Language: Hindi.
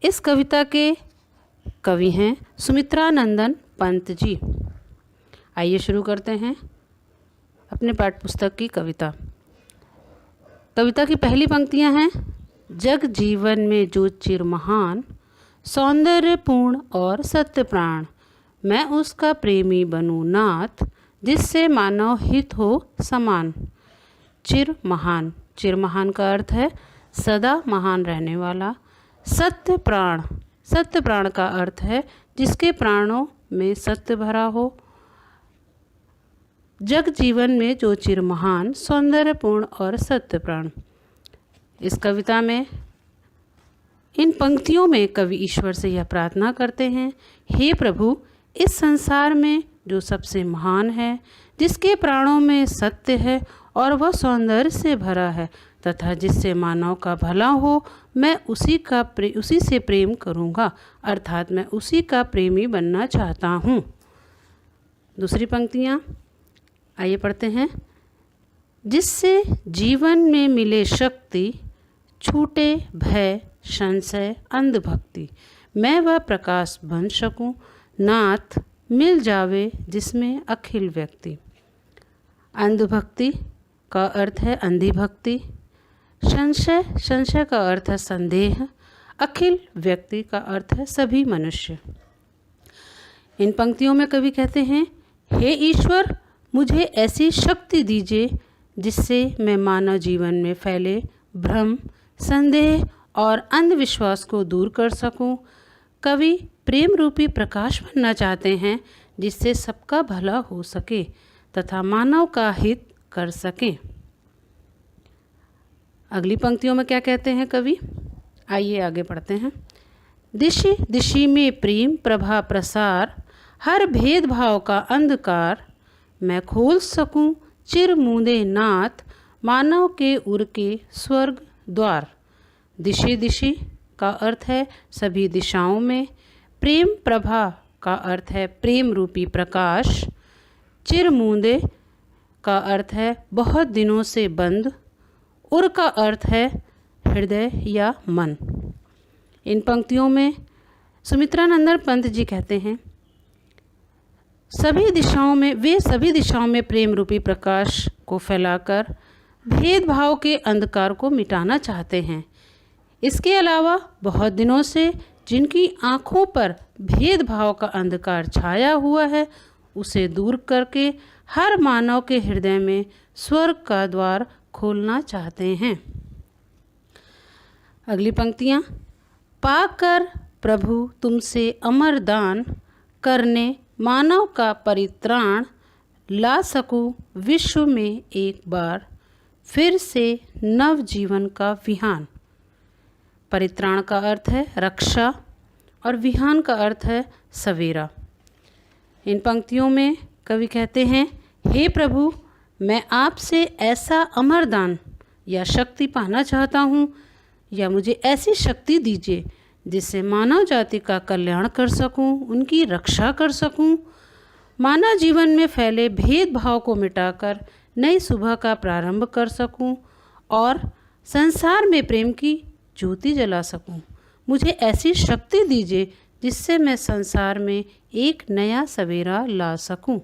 इस कविता के कवि हैं सुमित्रानंदन पंत जी। आइए शुरू करते हैं अपने पाठ्य पुस्तक की कविता। कविता की पहली पंक्तियां हैं, जग जीवन में जो चिर महान, सौंदर्यपूर्ण और सत्य प्राण, मैं उसका प्रेमी बनूं नाथ, जिससे मानव हित हो समान। चिर महान, चिर महान का अर्थ है सदा महान रहने वाला। सत्य प्राण, सत्य प्राण का अर्थ है जिसके प्राणों में सत्य भरा हो। जग जीवन में जो चिर महान, सौंदर्यपूर्ण और सत्य प्राण। इस कविता में, इन पंक्तियों में कवि ईश्वर से यह प्रार्थना करते हैं, हे प्रभु, इस संसार में जो सबसे महान है, जिसके प्राणों में सत्य है और वह सौंदर्य से भरा है तथा जिससे मानव का भला हो, मैं उसी से प्रेम करूँगा, अर्थात मैं उसी का प्रेमी बनना चाहता हूँ। दूसरी पंक्तियाँ आइए पढ़ते हैं। जिससे जीवन में मिले शक्ति, छूटे भय संशय अंधभक्ति, मैं वह प्रकाश बन सकूं, नाथ मिल जावे जिसमें अखिल व्यक्ति। अंधभक्ति का अर्थ है अंधी भक्ति। संशय, संशय का अर्थ है संदेह। अखिल व्यक्ति का अर्थ है सभी मनुष्य। इन पंक्तियों में कवि कहते हैं, हे ईश्वर, मुझे ऐसी शक्ति दीजिए जिससे मैं मानव जीवन में फैले भ्रम, संदेह और अंधविश्वास को दूर कर सकूं। कवि प्रेम रूपी प्रकाश बनना चाहते हैं जिससे सबका भला हो सके तथा मानव का हित कर सकें। अगली पंक्तियों में क्या कहते हैं कवि, आइए आगे पढ़ते हैं। दिशि दिशि में प्रेम प्रभा प्रसार, हर भेदभाव का अंधकार, मैं खोल सकूं चिर मूंदे नाथ, मानव के उर के स्वर्ग द्वार। दिशि दिशि का अर्थ है सभी दिशाओं में। प्रेम प्रभा का अर्थ है प्रेम रूपी प्रकाश। चिर मूंदे का अर्थ है बहुत दिनों से बंद। उर का अर्थ है हृदय या मन। इन पंक्तियों में सुमित्रानंदन पंत जी कहते हैं, सभी दिशाओं में प्रेम रूपी प्रकाश को फैलाकर भेदभाव के अंधकार को मिटाना चाहते हैं। इसके अलावा बहुत दिनों से जिनकी आँखों पर भेदभाव का अंधकार छाया हुआ है, उसे दूर करके हर मानव के हृदय में स्वर्ग का द्वार खोलना चाहते हैं। अगली पंक्तियाँ, पाकर प्रभु तुमसे अमर दान, करने मानव का परित्राण, ला सकूं विश्व में एक बार, फिर से नव जीवन का विहान। परित्राण का अर्थ है रक्षा और विहान का अर्थ है सवेरा। इन पंक्तियों में कवि कहते हैं, हे प्रभु, मैं आपसे ऐसा अमर दान या शक्ति पाना चाहता हूँ, या मुझे ऐसी शक्ति दीजिए जिससे मानव जाति का कल्याण कर सकूं, उनकी रक्षा कर सकूं, मानव जीवन में फैले भेदभाव को मिटाकर नई सुबह का प्रारंभ कर सकूं और संसार में प्रेम की ज्योति जला सकूं। मुझे ऐसी शक्ति दीजिए जिससे मैं संसार में एक नया सवेरा ला सकूं।